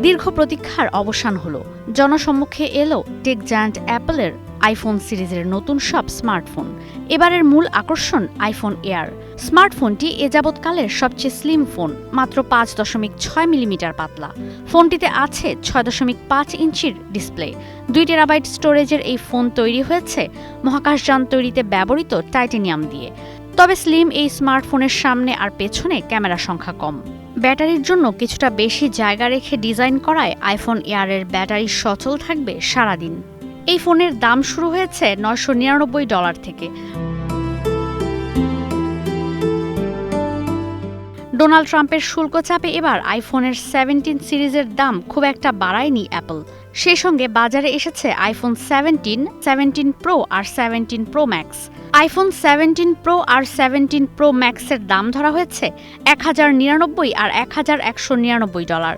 দীর্ঘ প্রতীক্ষার অবসান হলো। জনসম্মুখে এলো টেক জায়ান্ট অ্যাপলের আইফোন সিরিজের নতুন সব স্মার্টফোন। এবারের মূল আকর্ষণ আইফোন এয়ার। স্মার্টফোনটি এ যাবৎকালের সবচেয়ে স্লিম ফোন, মাত্র 5.6 মিলিমিটার পাতলা। ফোনটিতে আছে 6.5 ইঞ্চির ডিসপ্লে। 2 টেরাবাইট স্টোরেজের এই ফোন তৈরি হয়েছে মহাকাশযান তৈরিতে ব্যবহৃত টাইটেনিয়াম দিয়ে। তবে স্লিম এই স্মার্টফোনের সামনে আর পেছনে ক্যামেরা সংখ্যা কম। ব্যাটারির জন্য কিছুটা বেশি জায়গা রেখে ডিজাইন করায় আইফোন এয়ারের ব্যাটারি সচল থাকবে সারাদিন। এই ফোনের দাম শুরু হয়েছে $999 থেকে। ডোনাল্ড ট্রাম্পের শুল্ক চাপে এবার আইফোনের 17 সিরিজের দাম খুব একটা বাড়ায়নি অ্যাপল। সেই সঙ্গে বাজারে এসেছে আইফোন 17, 17 প্রো আর 17 প্রো ম্যাক্স। আইফোন 17 প্রো আর 17 প্রো ম্যাক্সের দাম ধরা হয়েছে $1099 আর $1199।